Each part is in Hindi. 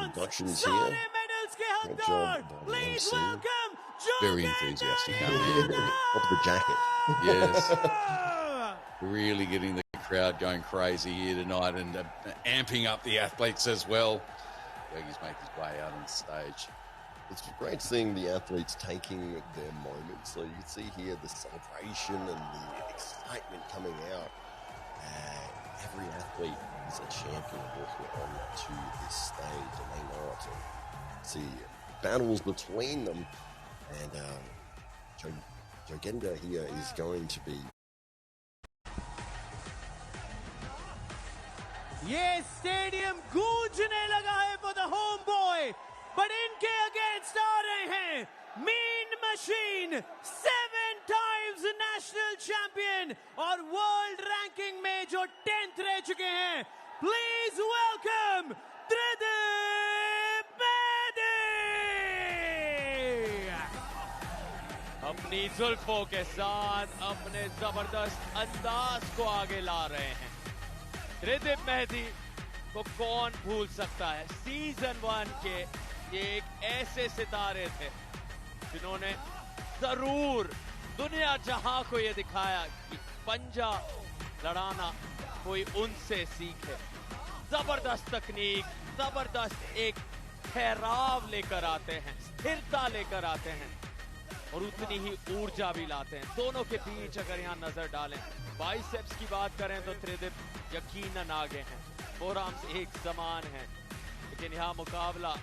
introductions here. Great job by the MC. Very enthusiastic. Of the jacket. Yes. Really getting the crowd going crazy here tonight and amping up the athletes as well. Bergie's making his way out on the stage. It's great seeing the athletes taking their moments. So you can see here the celebration and the excitement coming out. Every athlete is a champion walking onto this stage, and they know it. So see battles between them, and Joginder here is going to be. ये स्टेडियम गूंजने लगा है for the homeboy, but इनके अगेंस्ट आ रहे हैं mean machine, 7 times national champion और वर्ल्ड रैंकिंग में जो 10th रह चुके हैं. Please welcome Tridip Bedi. अपनी जुल्फों के साथ अपने जबरदस्त अंदाज को आगे ला रहे हैं. त्रिदीप मेहदी को कौन भूल सकता है. सीजन 1 के ये एक ऐसे सितारे थे जिन्होंने जरूर दुनिया जहां को ये दिखाया कि पंजा लड़ाना कोई उनसे सीखे. जबरदस्त तकनीक, जबरदस्त एक ठहराव लेकर आते हैं, स्थिरता लेकर आते हैं और उतनी ही ऊर्जा भी लाते हैं. दोनों के बीच अगर यहाँ नजर डालें, बाइसेप्स की बात करें तो त्रिदीप यकीनन आगे हैं. फोरआर्म्स एक समान हैं, लेकिन यहाँ मुकाबला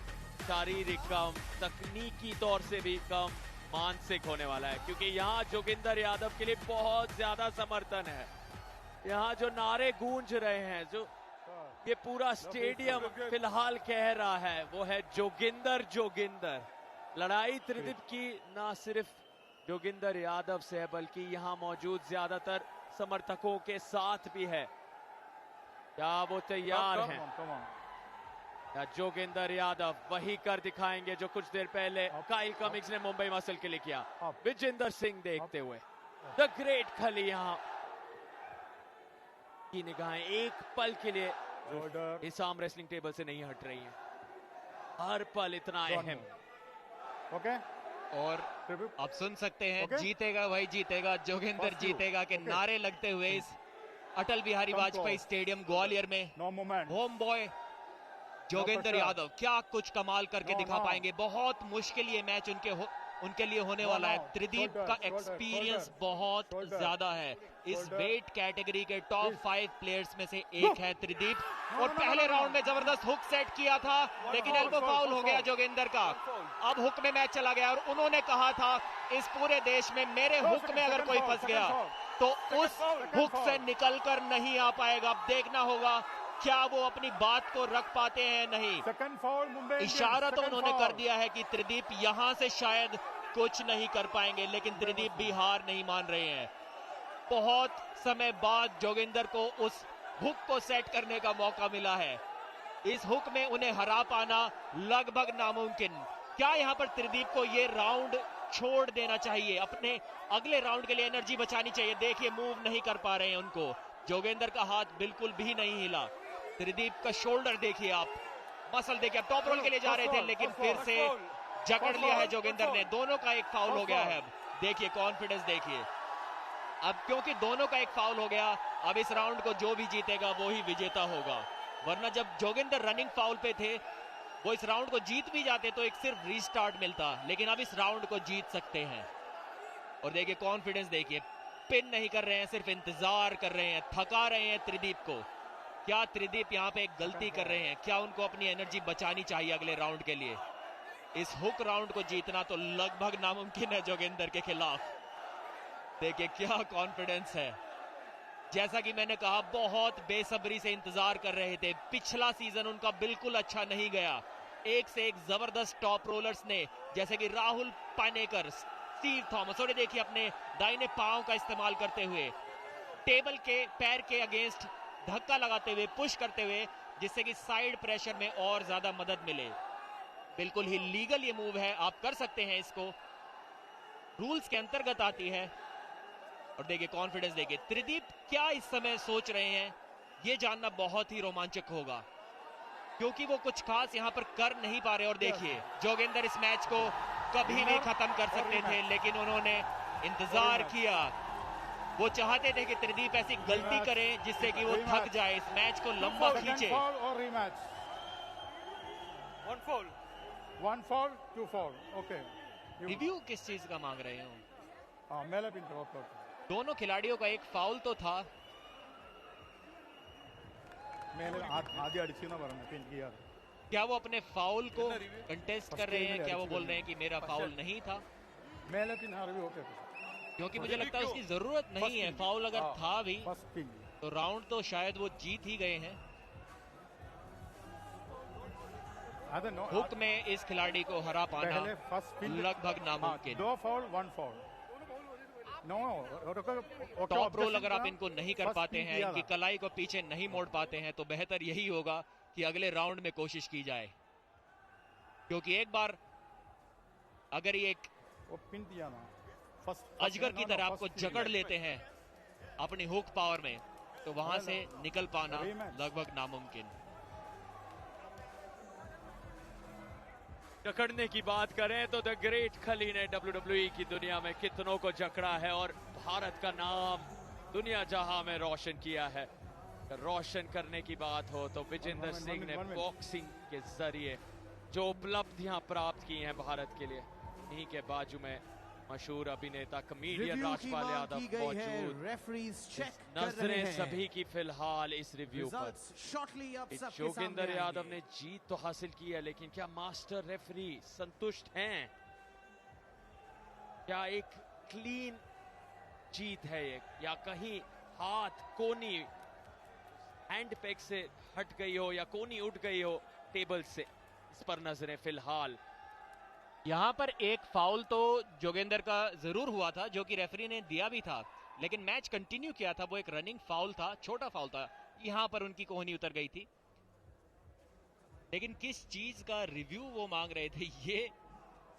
शारीरिक कम, तकनीकी तौर से भी कम, मानसिक होने वाला है. क्योंकि यहाँ जोगिंदर यादव के लिए बहुत ज्यादा समर्थन है. यहाँ जो नारे गूंज रहे हैं, जो ये पूरा स्टेडियम फिलहाल कह रहा है, वो है जोगिंदर जोगिंदर. लड़ाई त्रिदीप की ना सिर्फ जोगिंदर यादव से है, बल्कि यहाँ मौजूद ज्यादातर समर्थकों के साथ भी है. क्या वो तैयार हैं? या जोगिंदर यादव वही कर दिखाएंगे जो कुछ देर पहले काइल कमिंग्स ने मुंबई मसल के लिए किया. विजेंदर सिंह देखते हुए द ग्रेट खली यहाँ की निगाहें एक पल के लिए इस आर्म रेसलिंग टेबल से नहीं हट रही हैं. हर पल इतना अहम. ओके, और आप सुन सकते हैं जीतेगा वही जीतेगा, जोगिंदर जीतेगा के नारे लगते हुए इस अटल बिहारी वाजपेयी स्टेडियम ग्वालियर में होम बॉय जोगिंदर यादव क्या कुछ कमाल करके दिखा पाएंगे. बहुत मुश्किल ये मैच उनके लिए होने वाला है. त्रिदीप का एक्सपीरियंस बहुत ज्यादा है. इस वेट कैटेगरी के टॉप 5 प्लेयर्स में से एक है त्रिदीप. और पहले राउंड में जबरदस्त हुक सेट किया था, लेकिन एल्बो फाउल हो गया जोगिंदर का. अब हुक में मैच चला गया और उन्होंने कहा था इस पूरे देश में मेरे हुक में अगर कोई फंस गया तो उस हुक से निकलकर नहीं आ पाएगा. अब देखना होगा क्या वो अपनी बात को रख पाते हैं नहीं. इशारा तो उन्होंने कर दिया है कि त्रिदीप यहां से शायद कुछ नहीं कर पाएंगे, लेकिन त्रिदीप भी हार नहीं मान रहे हैं. बहुत समय बाद जोगिंदर को उस हुक को सेट करने का मौका मिला है. इस हुक में उन्हें हरा पाना लगभग नामुमकिन. क्या यहां पर त्रिदीप को ये राउंड छोड़ देना चाहिए? अपने अगले राउंड के लिए एनर्जी बचानी चाहिए. देखिए मूव नहीं कर पा रहे हैं उनको. जोगिंदर का हाथ बिल्कुल भी नहीं हिला. त्रिदीप का शोल्डर देखिए, आप मसल देखिए. अब टॉप रोल के लिए जा रहे थे, लेकिन फिर से जकड़ लिया है जोगिंदर ने. दोनों का एक फाउल हो गया है. अब देखिए कॉन्फिडेंस देखिए. अब क्योंकि दोनों का एक फाउल हो गया, अब इस राउंड को जो भी जीतेगा वो ही विजेता होगा. वरना जब जोगिंदर रनिंग फाउल पे थे, वो इस राउंड को जीत भी जाते तो एक सिर्फ रीस्टार्ट मिलता, लेकिन अब इस राउंड को जीत सकते हैं. और देखिए कॉन्फिडेंस देखिए, पिन नहीं कर रहे हैं, सिर्फ इंतजार कर रहे हैं, थका रहे हैं त्रिदीप को. क्या त्रिदीप यहाँ पे एक गलती कर रहे हैं? क्या उनको अपनी एनर्जी बचानी चाहिए अगले राउंड के लिए? इस हुक राउंड को जीतना तो लगभग नामुमकिन है जोगिंदर के खिलाफ. देखिए क्या कॉन्फिडेंस है. जैसा कि मैंने कहा, बहुत बेसब्री से इंतजार कर रहे थे. पिछला सीजन उनका बिल्कुल अच्छा नहीं गया. एक से एक जबरदस्त टॉप रोलर्स ने, जैसे कि राहुल पानेकर, स्टीव थॉमस, और देखिए अपने दाहिने पांव का इस्तेमाल करते हुए टेबल के पैर के अगेंस्ट धक्का लगाते हुए, पुश करते हुए, जिससे कि साइड प्रेशर में और ज्यादा मदद मिले. बिल्कुल ही लीगल ये मूव है, आप कर सकते हैं इसको, रूल्स के अंतर्गत आती है. और देखिए कॉन्फिडेंस देखिए. त्रिदीप क्या इस समय सोच रहे हैं, ये जानना बहुत ही रोमांचक होगा, क्योंकि वो कुछ खास यहाँ पर कर नहीं पा रहे। और देखिए जोगिंदर इस मैच को कभी भी खत्म कर सकते थे, लेकिन उन्होंने इंतजार किया। वो चाहते थे कि त्रिदीप ऐसी गलती करे जिससे कि वो थक जाए, इस मैच को लंबा खींचे। One fall, 2 fall. Okay. Review किस चीज का मांग रहे हो? मेला पिन तो दोनों खिलाड़ियों का एक फाउल तो था। आधी अड़ची ना बरना पिन किया। क्या वो अपने फाउल को कंटेस्ट कर रहे हैं? क्या वो बोल रहे हैं कि मेरा फाउल नहीं था? मेला पिन हार भी होते क्योंकि मुझे लगता है उसकी जरूरत नहीं है। फाउल अगर था भी तो राउंड तो शायद वो जीत ही गए हैं। हुक में इस खिलाड़ी को हरा पाना लगभग नामुमकिन। 2 फाउल 1 फाउल। टॉप रोल अगर आप इनको नहीं कर पाते हैं, इनकी कलाई को पीछे नहीं मोड़ पाते हैं, तो बेहतर यही होगा कि अगले राउंड में कोशिश की जाए। क्योंकि एक बार अगर ये एक अजगर की तरह आपको जकड़ लेते हैं अपनी हुक पावर में, तो वहां से निकल पाना लगभग नामुमकिन। जकड़ने की बात करें तो द ग्रेट खली ने WWE की दुनिया में कितनों को जकड़ा है और भारत का नाम दुनिया जहां में रोशन किया है। रोशन करने की बात हो तो विजेंद्र सिंह ने बॉक्सिंग के जरिए जो उपलब्धियां प्राप्त की हैं भारत के लिए, इन्हीं के बाजू में मशहूर अभिनेता कॉमेडियन राजपाल यादव मौजूद। नजरें सभी की फिलहाल इस रिव्यू पर। जोगिंदर यादव ने जीत तो हासिल की है, लेकिन क्या मास्टर रेफरी संतुष्ट हैं? क्या एक क्लीन जीत है ये, या कहीं हाथ कोनी हैंड पैक से हट गई हो या कोनी उठ गई हो टेबल से? इस पर नजरें फिलहाल। यहाँ पर एक फाउल तो जोगिंदर का जरूर हुआ था, जो कि रेफरी ने दिया भी था, लेकिन मैच कंटिन्यू किया था। वो एक रनिंग फाउल था, छोटा फाउल था। यहाँ पर उनकी कोहनी उतर गई थी, लेकिन किस चीज का रिव्यू वो मांग रहे थे ये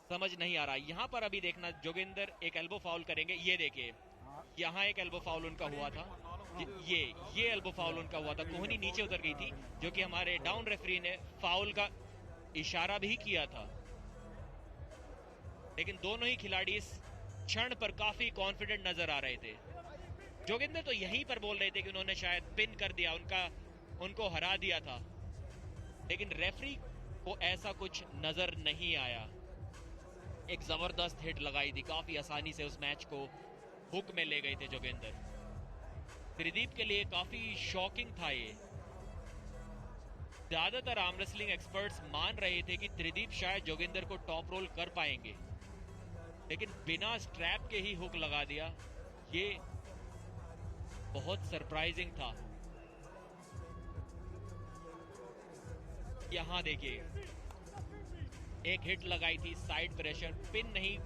समझ नहीं आ रहा। यहाँ पर अभी देखना, जोगिंदर एक एल्बो फाउल करेंगे। ये देखिए, यहाँ एक एल्बो फाउल उनका हुआ था। ये एल्बो फाउल उनका हुआ था। कोहनी नीचे उतर गई थी, जो कि हमारे डाउन रेफरी ने फाउल का इशारा भी किया था। लेकिन दोनों ही खिलाड़ी इस क्षण पर काफी कॉन्फिडेंट नजर आ रहे थे। जोगिंदर तो यहीं पर बोल रहे थे कि उन्होंने शायद पिन कर दिया, उनको हरा दिया था, लेकिन रेफरी को ऐसा कुछ नजर नहीं आया। एक जबरदस्त हिट लगाई थी, काफी आसानी से उस मैच को हुक में ले गए थे जोगिंदर। त्रिदीप के लिए काफी शॉकिंग था ये। ज्यादातर आर्म रेसलिंग एक्सपर्ट्स मान रहे थे कि त्रिदीप शायद जोगिंदर को टॉप रोल कर पाएंगे, लेकिन बिना स्ट्रैप के ही हुक लगा दिया। ये बहुत सरप्राइजिंग था। यहां देखिए, एक हिट लगाई थी, साइड प्रेशर, पिन नहीं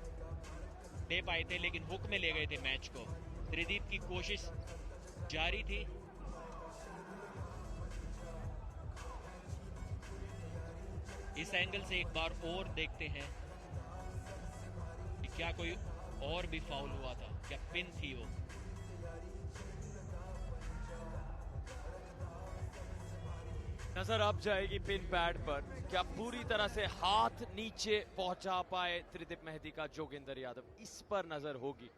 ले पाए थे, लेकिन हुक में ले गए थे मैच को। त्रिदीप की कोशिश जारी थी। इस एंगल से एक बार और देखते हैं कि क्या कोई और भी फाउल हुआ था, क्या पिन थी वो। नजर अब जाएगी पिन पैड पर, क्या पूरी तरह से हाथ नीचे पहुंचा पाए त्रिदीप मेहदी का जोगिंदर यादव, इस पर नजर होगी।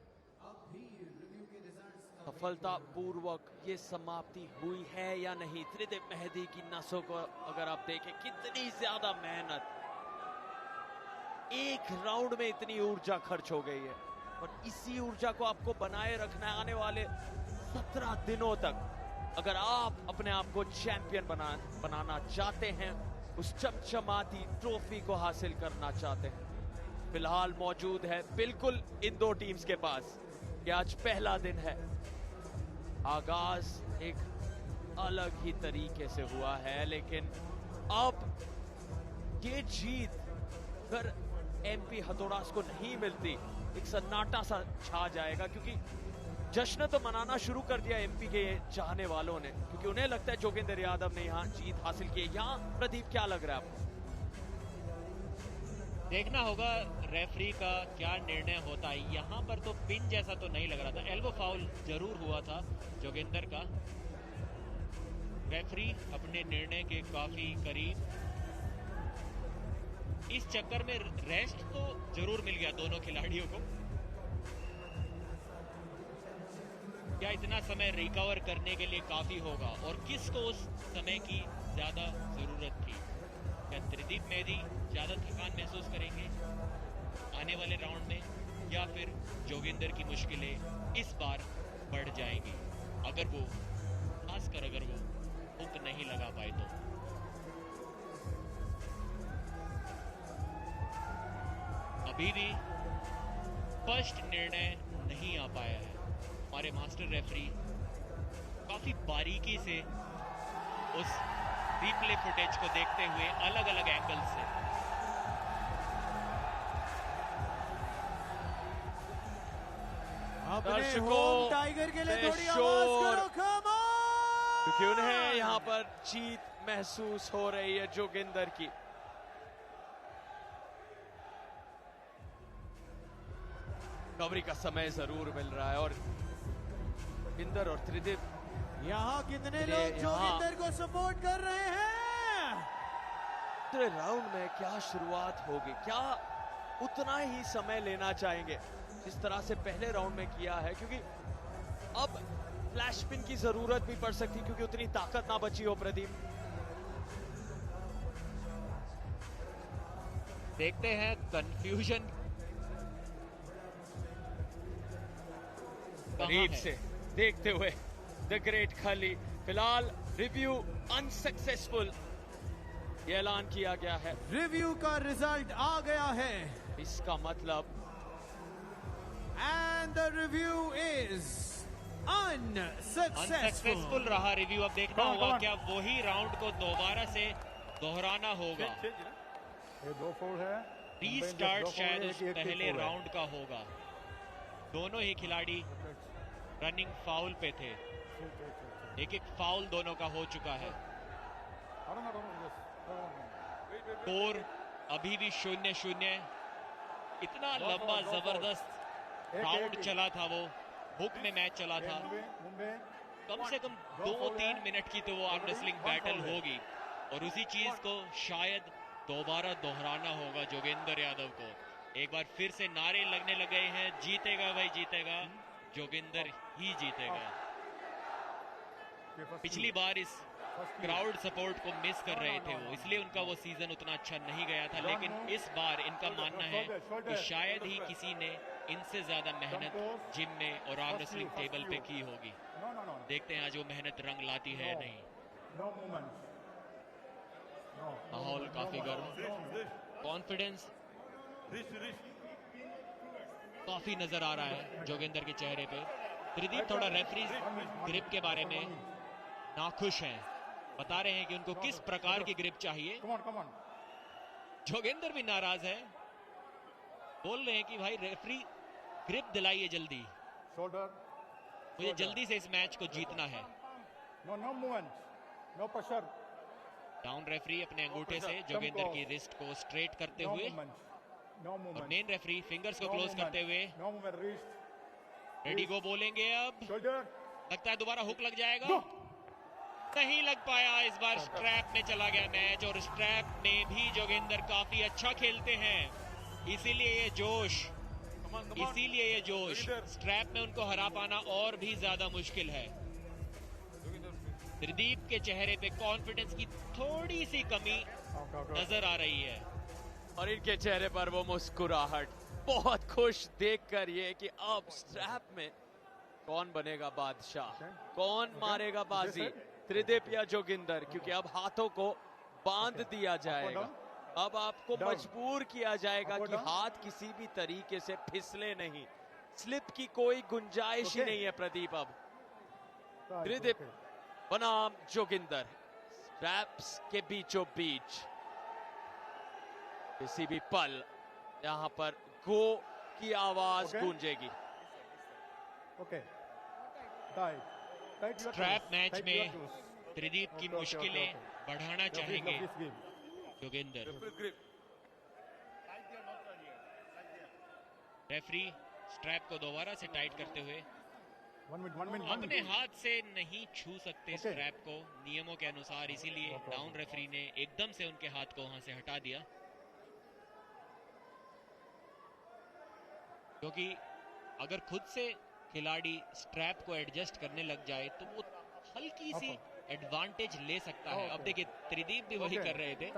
सफलता पूर्वक ये समाप्ति हुई है या नहीं। त्रिदीप मेहदी की नसों को अगर आप देखें, कितनी ज्यादा मेहनत, एक राउंड में इतनी ऊर्जा खर्च हो गई है, और इसी ऊर्जा को आपको बनाए रखना है आने वाले 17 दिनों तक। अगर आप अपने आप को चैंपियन बनाना चाहते हैं, उस चमचमाती ट्रॉफी को हासिल करना चाहते हैं, फिलहाल मौजूद है बिल्कुल इन दो टीम्स के पास कि आज पहला दिन है। आगाज एक अलग ही तरीके से हुआ है, लेकिन अब ये जीत अगर एमपी हथौड़ास को नहीं मिलती, एक सन्नाटा सा छा जाएगा, क्योंकि जश्न तो मनाना शुरू कर दिया एमपी के चाहने वालों ने, क्योंकि उन्हें लगता है जोगिंदर यादव ने यहाँ जीत हासिल की है। यहाँ प्रदीप क्या लग रहा है आपको? देखना होगा रेफरी का क्या निर्णय होता है। यहाँ पर तो पिन जैसा तो नहीं लग रहा था, एल्बो फाउल जरूर हुआ था जोगिंदर का। रेफरी अपने निर्णय के काफी करीब। इस चक्कर में रेस्ट तो जरूर मिल गया दोनों खिलाड़ियों को। क्या इतना समय रिकवर करने के लिए काफी होगा और किसको उस समय की ज्यादा जरूरत थी? क्या त्रिदीप मेहदी ज्यादा थकान महसूस करेंगे आने वाले राउंड में, या फिर जोगिंदर की मुश्किलें इस बार बढ़ जाएंगी अगर वो, खासकर अगर वो हुक नहीं लगा पाए तो? अभी भी स्पष्ट निर्णय नहीं आ पाया है। हमारे मास्टर रेफरी काफी बारीकी से उस रिप्ले फुटेज को देखते हुए अलग अलग एंगल से दर्शकों टाइगर के लिए थोड़ी शोर, आवाज करो, come on! क्योंकि उन्हें यहाँ पर जीत महसूस हो रही है जोगिंदर की। कवरी का समय जरूर मिल रहा है और जोगिंदर और त्रिदीप यहाँ कितने लोग जोगिंदर को सपोर्ट कर रहे हैं? दूसरे राउंड में क्या शुरुआत होगी, क्या उतना ही समय लेना चाहेंगे जिस तरह से पहले राउंड में किया है, क्योंकि अब फ्लैश स्पिन की जरूरत भी पड़ सकती क्योंकि उतनी ताकत ना बची हो। प्रदीप, देखते हैं कंफ्यूजन करीब से देखते हुए द ग्रेट खली। फिलहाल रिव्यू अनसक्सेसफुल ये ऐलान किया गया है। रिव्यू का रिजल्ट आ गया है इसका मतलब and the review is unsuccessful रहा रिव्यू। अब देखना होगा क्या वही राउंड को दोबारा से दोहराना होगा। ये 2 फोल्ड है, रीस्टार्ट शायद उस पहले राउंड का होगा। दोनों ही खिलाड़ी रनिंग फाउल पे थे, एक एक फाउल दोनों का हो चुका है। स्कोर अभी भी 0-0। इतना लंबा जबरदस्त राउंड चला था, वो हुक में मैच चला था। कम से कम 2-3 मिनट की तो वो आर्म रेसलिंग बैटल होगी और उसी चीज को शायद दोबारा दोहराना होगा जोगिंदर यादव को। एक बार फिर से नारे लगने लग गए हैं, जीतेगा भाई जीतेगा, जोगिंदर ही जीतेगा। पिछली बार इस क्राउड सपोर्ट को मिस कर रहे थे वो, इसलिए उनका वो सीजन उतना अच्छा नहीं गया था। लेकिन इस बार इनका मानना है कि शायद ही किसी ने इनसे ज्यादा मेहनत जिम में और आर्म रेसलिंग टेबल पे की होगी। देखते हैं आज वो मेहनत रंग लाती है नहीं। माहौल काफी गर्म, कॉन्फिडेंस काफी नजर आ रहा है जोगिंदर के चेहरे पे। त्रिदीप थोड़ा रेफरी ग्रिप के बारे में नाखुश हैं, बता रहे हैं कि उनको किस प्रकार की ग्रिप चाहिए। जोगिंदर भी नाराज है, बोल रहे हैं कि भाई रेफरी ग्रिप दिलाइए जल्दी, मुझे जल्दी से इस मैच को जीतना है। डाउन रेफरी अपने अंगूठे से जोगिंदर की रिस्ट को स्ट्रेट करते हुए और मेन रेफरी फिंगर्स को क्लोज करते हुए रेडी गो बोलेंगे। अब लगता है दोबारा हुक लग जाएगा, नहीं लग पाया। इस बार स्ट्रैप में चला गया मैच और स्ट्रैप में भी जोगिंदर काफी अच्छा खेलते हैं, इसीलिए ये जोश स्ट्रैप में उनको हरा पाना और भी ज्यादा मुश्किल है। त्रिदीप के चेहरे पे कॉन्फिडेंस की थोड़ी सी कमी नजर आ रही है और इनके चेहरे पर वो मुस्कुराहट, बहुत खुश देखकर ये कि अब स्ट्रैप में कौन बनेगा बादशाह, कौन मारेगा बाजी, त्रिदीप या जोगिंदर, क्योंकि अब हाथों को बांध दिया जाएगा। अब आपको मजबूर किया जाएगा कि हाथ किसी भी तरीके से फिसले नहीं, स्लिप की कोई गुंजाइश ही नहीं है। प्रदीप अब त्रिदीप बनाम जोगिंदर स्ट्रैप्स के बीचों बीच, किसी भी पल यहां पर गो की आवाज गूंजेगी। स्ट्रैप मैच में त्रिदीप की मुश्किलें बढ़ाना चाहेंगे जोगिंदर। रेफरी स्ट्रैप को दोबारा से टाइट करते हुए अपने हाथ से नहीं छू सकते स्ट्रैप को नियमों के अनुसार, इसीलिए डाउन रेफरी ने एकदम से उनके हाथ को वहां से हटा दिया, क्योंकि अगर खुद से खिलाड़ी स्ट्रैप को एडजस्ट करने लग जाए तो वो हल्की सी एडवांटेज ले सकता है। अब देखिए त्रिदीप भी वही कर रहे थे।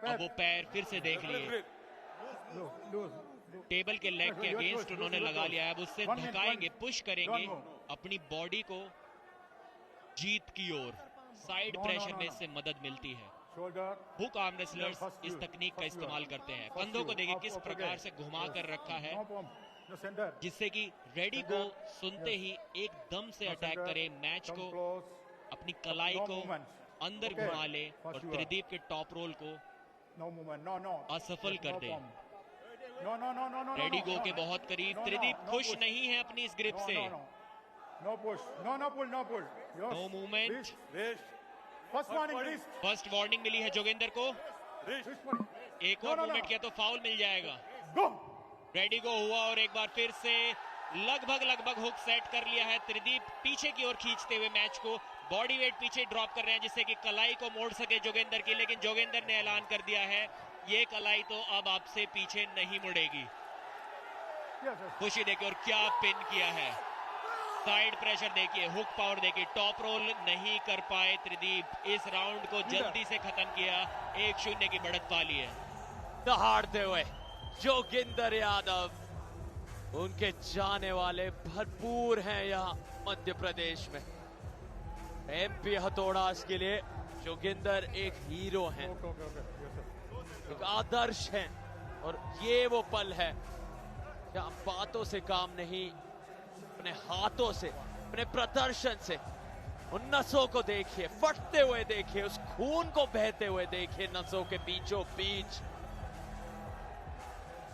अब वो पैर फिर से देख लिए, टेबल के लेग के अगेंस्ट उन्होंने लगा लिया है। अब उससे धकाएंगे, पुश करेंगे अपनी बॉडी को जीत की ओर। साइड प्रेशर में इससे मदद मिलती है। हुक आर्म रेसलर्स इस तकनीक का इस्तेमाल करते हैं। कंधों को देखिए किस प्रकार से घुमा कर रखा है, जिससे कि रेडी को सुनते ही एकदम से अटैक करे, मैच को अपनी कलाई को अंदर घुमा ले और त्रिदीप के टॉप रोल को असफल कर दे। रेडी गो के बहुत करीब, त्रिदीप खुश नहीं है अपनी इस ग्रिप से। No movement. फर्स्ट वार्निंग मिली है जोगिंदर को, एक और मूवमेंट किया तो फाउल मिल जाएगा। रेडी गो हुआ और एक बार फिर से लगभग हुक सेट कर लिया है। त्रिदीप पीछे की ओर खींचते हुए मैच को, बॉडी वेट पीछे ड्रॉप कर रहे हैं जिससे कि कलाई को मोड़ सके जोगिंदर की, लेकिन जोगिंदर ने ऐलान कर दिया है ये कलाई तो अब आपसे पीछे नहीं मुड़ेगी। खुशी देखिए और क्या पिन किया है, साइड प्रेशर देखिए, हुक पावर देखिए, टॉप रोल नहीं कर पाए त्रिदीप। इस राउंड को जल्दी से खत्म किया, 1-0 की बढ़त पा ली है। दहाड़ते हुए जोगिंदर यादव, उनके जाने वाले भरपूर हैं यहाँ मध्य प्रदेश में। एमपी हथौड़ास के लिए जोगिंदर एक हीरो हैं, एक आदर्श हैं, और ये वो पल है जहाँ बातों से काम नहीं, अपने हाथों से, अपने प्रदर्शन से उन नसों को देखिए फटते हुए देखिए, उस खून को बहते हुए देखिए नसों के बीचों बीच।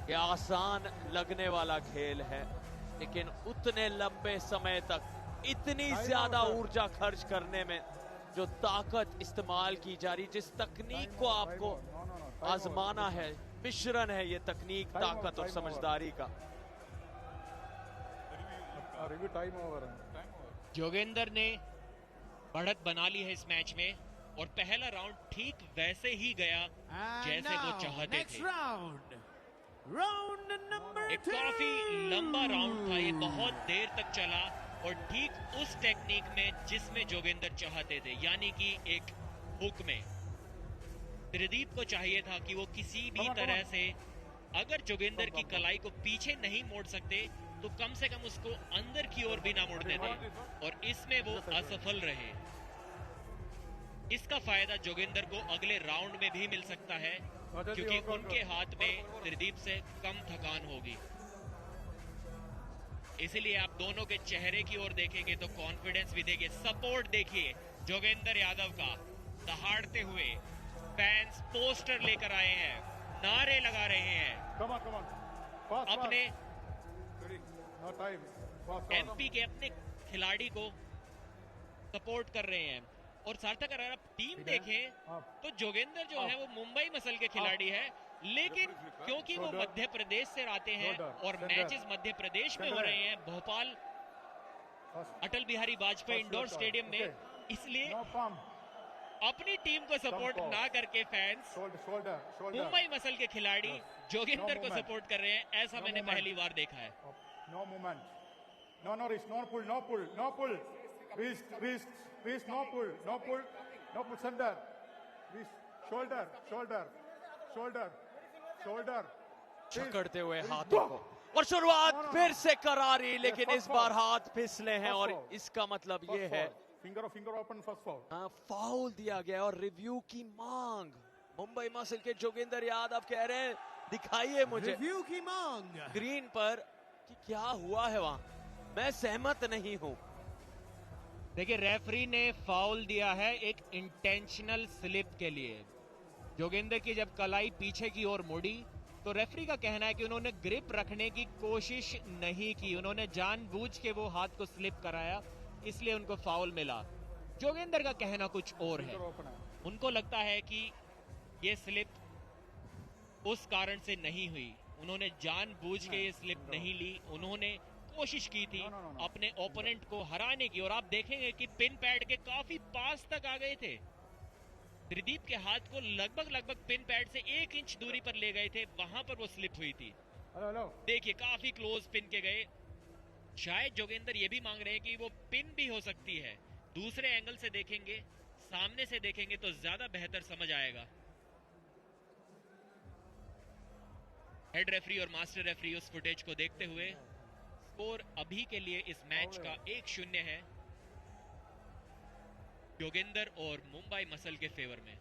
ये आसान लगने वाला खेल है, लेकिन उतने लंबे समय तक इतनी ज्यादा ऊर्जा खर्च करने में जो ताकत इस्तेमाल की जा रही, जिस तकनीक को आपको आजमाना है, मिश्रण है ये तकनीक, ताकत और समझदारी का। जोगिंदर ने बढ़त बना ली है इस मैच में, और पहला राउंड ठीक वैसे ही गया जैसे वो चाहते थे। एक काफी लंबा राउंड था ये, बहुत देर तक चला और ठीक उस टेक्निक में जिसमें जोगिंदर चाहते थे, यानी कि एक हुक में। त्रिदीप को चाहिए था कि वो किसी भी तरह से, अगर जोगिंदर की कलाई को पीछे नहीं मोड़ सकते तो कम से कम उसको अंदर की ओर भी ना मोड़ने दें, और इसमें वो असफल रहे। इसका फायदा जोगिंदर को अगले राउंड में भी मिल सकता है, क्योंकि उनके हाथ में त्रिदीप से कम थकान होगी। इसलिए आप दोनों के चेहरे की ओर देखेंगे तो कॉन्फिडेंस भी देखिए, सपोर्ट देखिए जोगिंदर यादव का। दहाड़ते हुए फैंस पोस्टर लेकर आए हैं, नारे लगा रहे हैं, अपने एमपी के अपने खिलाड़ी को सपोर्ट कर रहे हैं। और सार्थक अगर आप टीम देखें तो जोगिंदर जो है वो मुंबई मसल के खिलाड़ी है, लेकिन क्योंकि वो मध्य प्रदेश से आते हैं और मैचेस मध्य प्रदेश में हो रहे हैं, भोपाल अटल बिहारी वाजपेयी इंडोर स्टेडियम में, इसलिए अपनी टीम को सपोर्ट ना करके फैंस मुंबई मसल के खिलाड़ी जोगिंदर को सपोर्ट कर रहे हैं। ऐसा मैंने पहली बार देखा है। No movement. No risk. No pull. No pull. No pull. Wrist. No pull. No pull. No pull. Center. Wrist. Shoulder. पकड़ते हुए हाथों को, और शुरुआत फिर से करारी, लेकिन इस बार हाथ फिसले हैं और इसका मतलब ये है finger open, first foul. Foul दिया गया और रिव्यू की मांग। मुंबई मसल के जोगिंदर यादव कह रहे हैं दिखाइए मुझे रिव्यू की मांग स्क्रीन पर कि क्या हुआ है वहां, मैं सहमत नहीं हूं। देखिए रेफरी ने फाउल दिया है एक इंटेंशनल स्लिप के लिए। जोगिंदर की जब कलाई पीछे की ओर मुड़ी तो रेफरी का कहना है कि उन्होंने ग्रिप रखने की कोशिश नहीं की, उन्होंने जानबूझ के वो हाथ को स्लिप कराया, इसलिए उनको फाउल मिला। जोगिंदर का कहना कुछ और है, उनको लगता है कि ये स्लिप उस कारण से नहीं हुई, उन्होंने जानबूझ के ये स्लिप नहीं ली, उन्होंने कोशिश की थी अपने ओपोनेंट को हराने की, और आप देखेंगे कि पिन पैड के काफी पास तक आ गए थे। त्रिदीप के हाथ को लगभग पिन पैड से 1 इंच दूरी पर ले गए थे, वहां पर वो स्लिप हुई थी। देखिए काफी क्लोज पिन के गए। शायद जोगिंदर ये भी मांग रहे हैं कि वो पिन भी हो सकती है। दूसरे एंगल से देखेंगे, सामने से देखेंगे तो ज्यादा बेहतर समझ आएगा। हेड रेफरी और मास्टर रेफरी उस फुटेज को देखते हुए स्कोर अभी के लिए इस मैच का 1-0 है जोगिंदर और मुंबई मसल के फेवर में।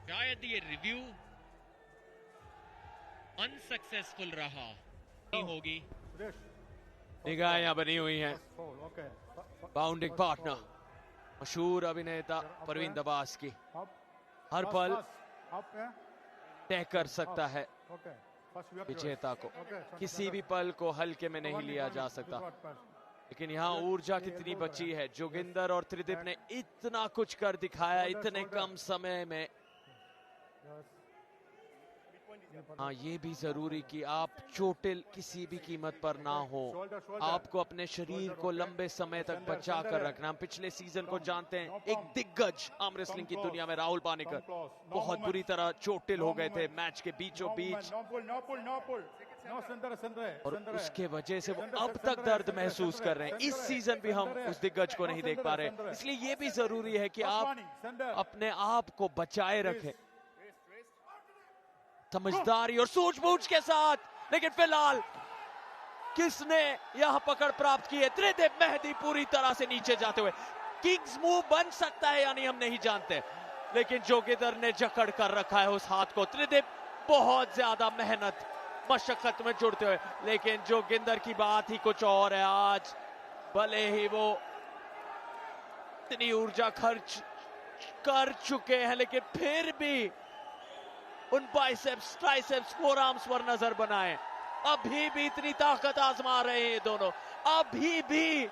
शायद ये रिव्यू अनसक्सेसफुल रहा नहीं होगी। निगाहें बनी हुई हैं बाउंडिंग पार्टनर मशहूर अभिनेता परवीन दबास की। हर पल तय कर सकता है विजेता को, किसी भी पल को हल्के में नहीं लिया जा सकता। लेकिन यहाँ ऊर्जा कितनी बची है। जोगिंदर और त्रिदीप ने इतना कुछ कर दिखाया इतने कम समय में। हाँ, ये भी जरूरी कि आप चोटिल किसी भी कीमत पर ना हो। आपको अपने शरीर को लंबे समय तक बचा कर रखना। हम पिछले सीजन को जानते हैं, एक दिग्गज आर्म रेसलिंग की दुनिया में राहुल पानेकर बहुत बुरी तरह चोटिल हो गए थे मैच के बीचों बीच, और उसके वजह से वो अब तक दर्द महसूस कर रहे हैं। इस सीजन भी हम उस दिग्गज को नहीं देख पा रहे, इसलिए ये भी जरूरी है कि आप अपने आप को बचाए रखें समझदारी और सूझबूझ के साथ। लेकिन फिलहाल किसने यहां पकड़ प्राप्त की है? त्रिदीप मेहदी पूरी तरह से नीचे जाते हुए। किंग्स मूव बन सकता है या नहीं हम नहीं जानते, लेकिन जोगिंदर ने जकड़ कर रखा है उस हाथ को। त्रिदीप बहुत ज्यादा मेहनत मशक्कत में जुड़ते हुए, लेकिन जोगिंदर की बात ही कुछ और है। आज भले ही वो इतनी ऊर्जा खर्च कर चुके हैं, लेकिन फिर भी उन बाइसेप्स, ट्राइसेप्स, फोरआर्म्स पर नजर बनाए। अभी भी इतनी ताकत आजमा रहे हैं ये दोनों, अभी भी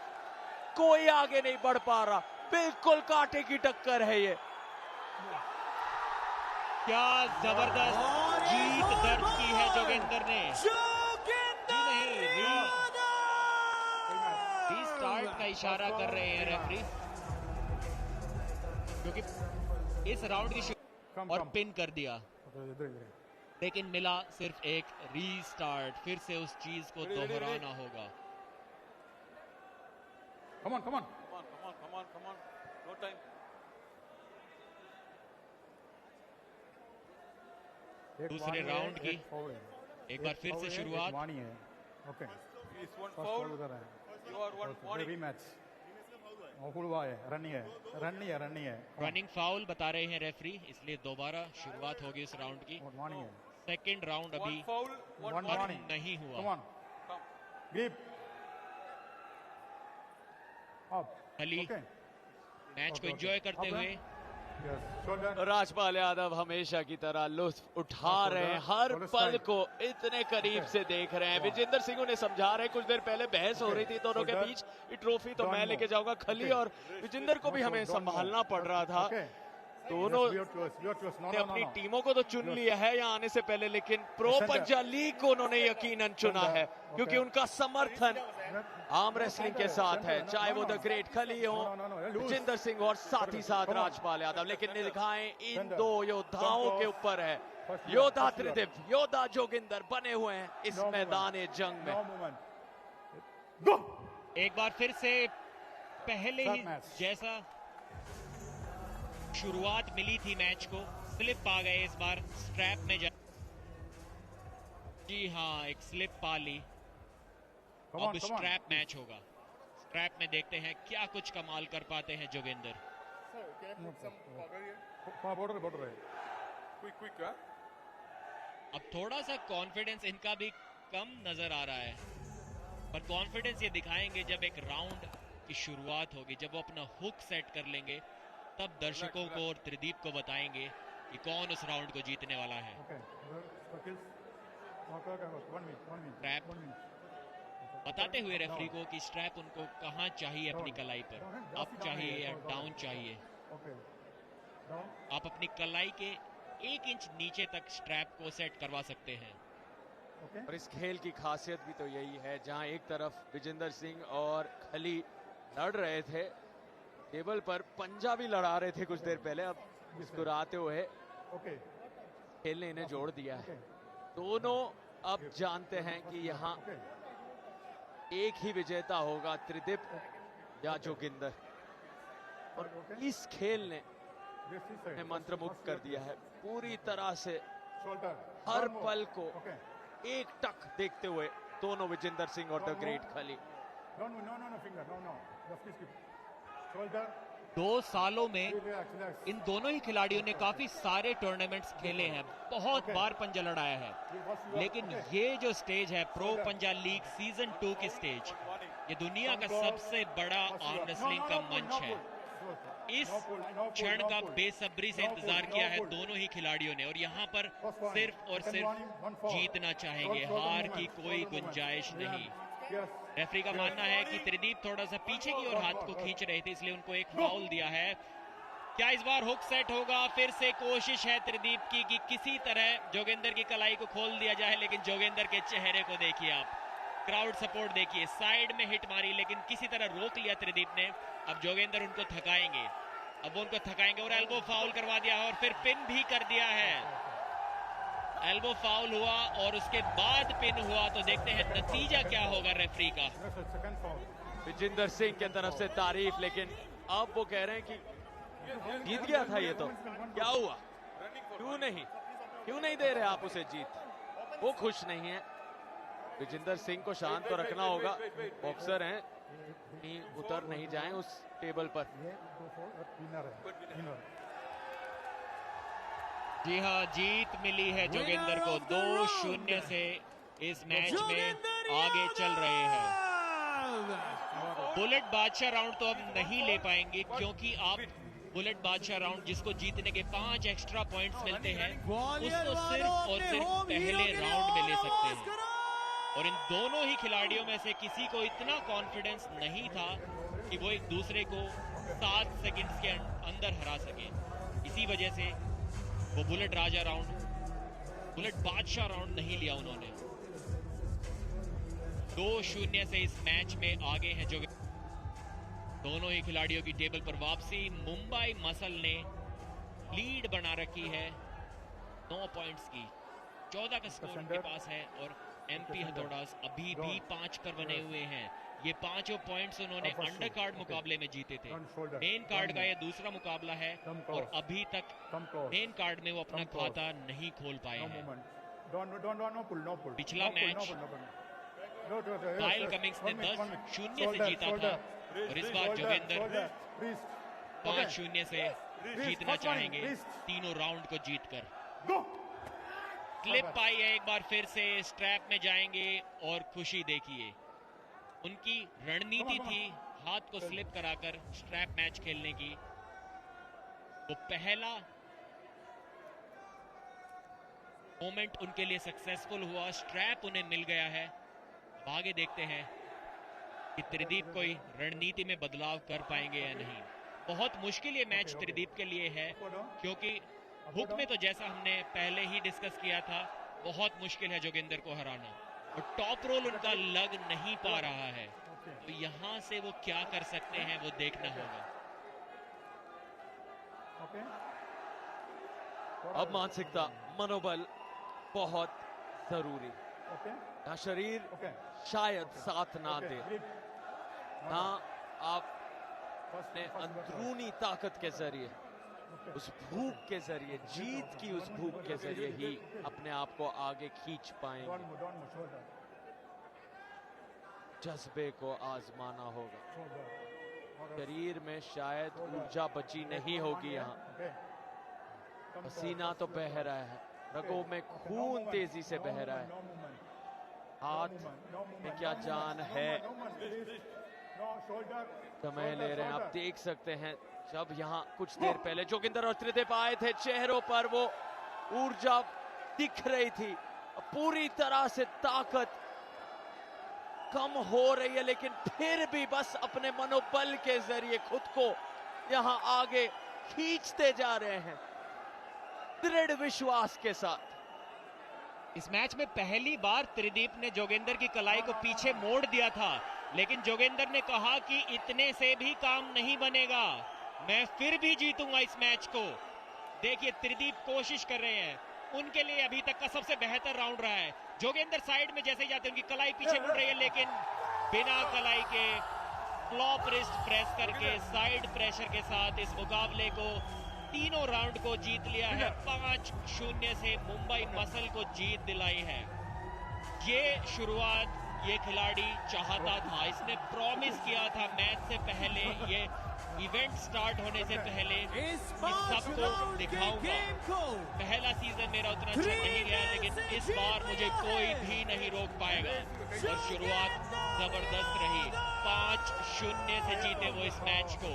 कोई आगे नहीं बढ़ पा रहा। बिल्कुल कांटे की टक्कर है ये। क्या जबरदस्त जीत दर्ज की है जोगिंदर ने। रीस्टार्ट का इशारा कर रहे हैं रेफरी, क्योंकि इस राउंड की और पिन कर दिया, लेकिन मिला सिर्फ एक रीस्टार्ट। फिर से उस चीज को दोहराना होगा। Come on. No time. दूसरे राउंड की एक बार फिर से शुरुआत। ओके, इस one foul you are one warning rematch. Running है। रनिंग फाउल बता रहे हैं रेफरी, इसलिए दोबारा शुरुआत होगी इस राउंड की। सेकंड राउंड अभी नहीं हुआ। अली मैच को एंजॉय करते हुए राजपाल यादव हमेशा की तरह लुत्फ उठा रहे हैं, हर पल को इतने करीब से देख रहे हैं। विजेंद्र सिंह उन्हें समझा रहे हैं। कुछ देर पहले बहस हो रही थी दोनों के बीच, ये ट्रॉफी तो मैं लेके जाऊंगा। खली और विजेंद्र को भी हमें संभालना पड़ रहा था। दोनों ने अपनी टीमों को तो चुन लिया है यहाँ आने से पहले, लेकिन प्रो पंजा लीग को उन्होंने यकीनन चुना है, क्योंकि उनका समर्थन आर्म रेसलिंग के साथ है, चाहे वो द ग्रेट खली हो, विजेंद्र सिंह और साथ ही साथ राजपाल यादव। लेकिन निगाहें इन दो योद्धाओं के ऊपर है। योद्धा त्रिदीप, योद्धा जोगिंदर बने हुए हैं इस मैदान जंग में। एक बार फिर से पहले ही जैसा शुरुआत मिली थी मैच को, स्लिप आ गए इस बार स्ट्रैप में। जी हाँ, एक स्लिप पा ली। अब स्ट्रैप मैच होगा। स्ट्रैप में देखते हैं क्या कुछ कमाल कर पाते हैं जोगिंदर। अब थोड़ा सा कॉन्फिडेंस इनका भी कम नजर आ रहा है, पर कॉन्फिडेंस ये दिखाएंगे जब एक राउंड की शुरुआत होगी, जब वो अपना हुक सेट कर लेंगे, तब दर्शकों को और त्रिदीप को बताएंगे कि कौन उस राउंड को जीतने वाला है। स्ट्रैप बताते हुए रेफरी को कि स्ट्रैप उनको कहां चाहिए अपनी कलाई पर, अप चाहिए या डाउन चाहिए। आप अपनी कलाई के 1 इंच नीचे तक स्ट्रैप को सेट करवा सकते हैं। और इस खेल की खासियत भी तो यही है, जहां एक तरफ विजेंदर सिंह और खली लड़ रहे थे टेबल पर, पंजा भी लड़ा रहे थे कुछ देर पहले, अब मुस्कुराते हुए खेल ने इन्हें जोड़ दिया है। दोनों अब जानते हैं कि यहाँ एक ही विजेता होगा, त्रिदीप या जोगिंदर, और इस खेल ने मंत्रमुग्ध कर दिया है पूरी तरह से। हर पल को एक टक देखते हुए दोनों विजेंदर सिंह और द ग्रेट खली। 2 सालों में इन दोनों ही खिलाड़ियों ने काफी सारे टूर्नामेंट्स खेले हैं, बहुत बार पंजा लड़ाया है, लेकिन ये जो स्टेज है प्रो पंजा लीग सीजन 2 की स्टेज, ये दुनिया का सबसे बड़ा आर्म रेसलिंग का मंच है। इस क्षण का बेसब्री से इंतजार किया है दोनों ही खिलाड़ियों ने, और यहाँ पर सिर्फ और सिर्फ जीतना चाहेंगे, हार की कोई गुंजाइश नहीं। रेफरी का मानना है कि त्रिदीप थोड़ा सा पीछे की ओर हाथ को खींच रहे थे, इसलिए उनको एक फाउल दिया है। क्या इस बार हुक सेट होगा? फिर से कोशिश है त्रिदीप की कि किसी तरह जोगिंदर की कलाई को खोल दिया जाए, लेकिन जोगिंदर के चेहरे को देखिए आप, क्राउड सपोर्ट देखिए, साइड में हिट मारी लेकिन किसी तरह रोक लिया त्रिदीप ने। अब जोगिंदर उनको थकाएंगे, अब वो उनको थकाएंगे, और एल्बो फाउल करवा दिया और फिर पिन भी कर दिया है। एल्बो फाउल हुआ और उसके बाद पिन हुआ, तो देखते हैं नतीजा क्या होगा रेफरी का। विजेंदर सिंह के तरफ से तारीफ, लेकिन अब वो कह रहे हैं कि जीत गया था ये, तो क्या हुआ, क्यों नहीं दे रहे आप उसे जीत? वो खुश नहीं है। विजेंदर सिंह को शांत तो रखना होगा, बॉक्सर हैं, कहीं उतर नहीं जाएं उस टेबल पर। जी हाँ, जीत मिली है जोगिंदर को, 2-0 से इस मैच में आगे चल रहे हैं। बुलेट बादशाह राउंड तो अब नहीं ले पाएंगे, क्योंकि आप बुलेट बादशाह राउंड जिसको जीतने के 5 एक्स्ट्रा पॉइंट्स मिलते हैं, उसको सिर्फ और सिर्फ पहले राउंड में ले सकते हैं, और इन दोनों ही खिलाड़ियों में से किसी को इतना कॉन्फिडेंस नहीं था कि वो एक दूसरे को 7 सेकंड्स के अंदर हरा सके। इसी वजह से वो बुलेट राजा राउंड, बुलेट बादशाह राउंड नहीं लिया उन्होंने। 2-0 से इस मैच में आगे हैं जो दोनों ही खिलाड़ियों की टेबल पर वापसी। मुंबई मसल ने लीड बना रखी है 9 पॉइंट्स की, 14 का स्कोर उनके पास है, और एमपी हथौड़ास अभी भी 5 पर बने हुए हैं। ये 5 पॉइंट्स उन्होंने अंडर कार्ड मुकाबले में जीते थे। मेन कार्ड का ये दूसरा मुकाबला है, और अभी तक मेन कार्ड में वो अपना खाता नहीं खोल पाए हैं। पिछला मैच काइल कमिंग्स ने 10-0 से जीता था, और इस बार जोगिंदर 5-0 से जीतना चाहेंगे, तीनों राउंड को जीतकर। स्लिप पाई है एक बार फिर से, स्ट्रैप में जाएंगे, और खुशी देखिए, उनकी रणनीति थी हाथ को स्लिप कराकर स्ट्रैप मैच खेलने की। वो पहला मोमेंट उनके लिए सक्सेसफुल हुआ, स्ट्रैप उन्हें मिल गया है। अब आगे देखते हैं कि त्रिदीप कोई रणनीति में बदलाव कर पाएंगे या नहीं। बहुत मुश्किल ये मैच त्रिदीप के लिए है, क्योंकि हुक में तो जैसा हमने पहले ही डिस्कस किया था, बहुत मुश्किल है जोगिंदर को हराना, और टॉप रोल उनका लग नहीं पा रहा है, तो यहां से वो क्या कर सकते हैं वो देखना होगा। अब मानसिकता, मनोबल बहुत जरूरी, ना शरीर शायद साथ ना दे, ना आप अपने अंदरूनी ताकत के जरिए, उस भूख के जरिए, जीत की उस भूख के जरिए ही अपने आप को आगे खींच पाएंगे। जज्बे को आजमाना होगा, शरीर में शायद ऊर्जा बची नहीं होगी। यहाँ पसीना तो बह रहा है, रगों में खून तेजी से बह रहा है, हाथ में क्या जान है, समय ले रहे हैं। आप देख सकते हैं, जब यहाँ कुछ देर पहले जोगिंदर और त्रिदीप आए थे, चेहरों पर वो ऊर्जा दिख रही थी, पूरी तरह से ताकत कम हो रही है, लेकिन फिर भी बस अपने मनोबल के जरिए खुद को यहाँ आगे खींचते जा रहे हैं। दृढ़ विश्वास के साथ। इस मैच में पहली बार त्रिदीप ने जोगेंद्र की कलाई को पीछे मोड़ दिया था, लेकिन जोगेंद्र ने कहा कि इतने से भी काम नहीं बनेगा, मैं फिर भी जीतूंगा इस मैच को। देखिए त्रिदीप कोशिश कर रहे हैं, उनके लिए अभी तक का सबसे बेहतर राउंड रहा है। जोगेंद्र साइड में जैसे जाते उनकी कलाई पीछे मुड़ रही है, लेकिन बिना कलाई के फ्लॉप रिस्ट प्रेस करके साइड प्रेशर के साथ इस मुकाबले को तीनों राउंड को जीत लिया है। 5-0 से मुंबई मसल को जीत दिलाई है। ये शुरुआत ये खिलाड़ी चाहता था, इसने प्रॉमिस किया था मैच से पहले, ये इवेंट स्टार्ट होने से पहले सबको दिखाऊंगा। पहला सीजन मेरा उतना अच्छा नहीं गया, लेकिन इस बार मुझे कोई भी नहीं रोक पाएगा। और शुरुआत जबरदस्त रही, 5-0 से जीते वो इस मैच को,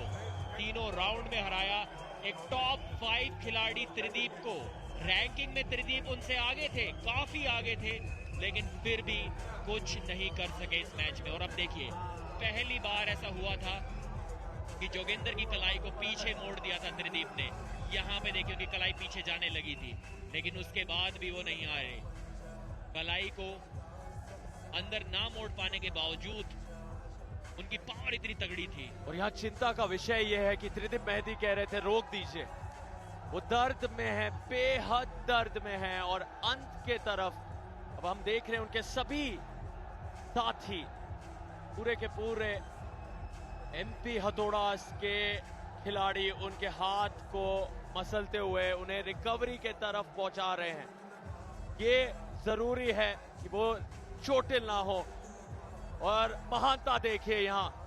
तीनों राउंड में हराया एक टॉप 5 खिलाड़ी त्रिदीप को। रैंकिंग में त्रिदीप उनसे आगे थे, काफी आगे थे, लेकिन फिर भी कुछ नहीं कर सके इस मैच में। और अब देखिए पहली बार ऐसा हुआ था कि जोगेंद्र की कलाई को पीछे मोड़ दिया था त्रिदीप ने। यहाँ पे देखिए उनकी कलाई पीछे जाने लगी थी, लेकिन उसके बाद भी वो नहीं आए। कलाई को अंदर ना मोड़ पाने के बावजूद उनकी पावर इतनी तगड़ी थी। और यहाँ चिंता का विषय यह है कि त्रिदीप मेहदी कह रहे थे रोक दीजिए, वो दर्द में है, बेहद दर्द में है। और अंत के तरफ अब हम देख रहे हैं उनके सभी साथी पूरे के पूरे एमपी हथौड़ास के खिलाड़ी उनके हाथ को मसलते हुए उन्हें रिकवरी के तरफ पहुंचा रहे हैं। ये जरूरी है कि वो चोटिल ना हो। और महानता देखिए यहाँ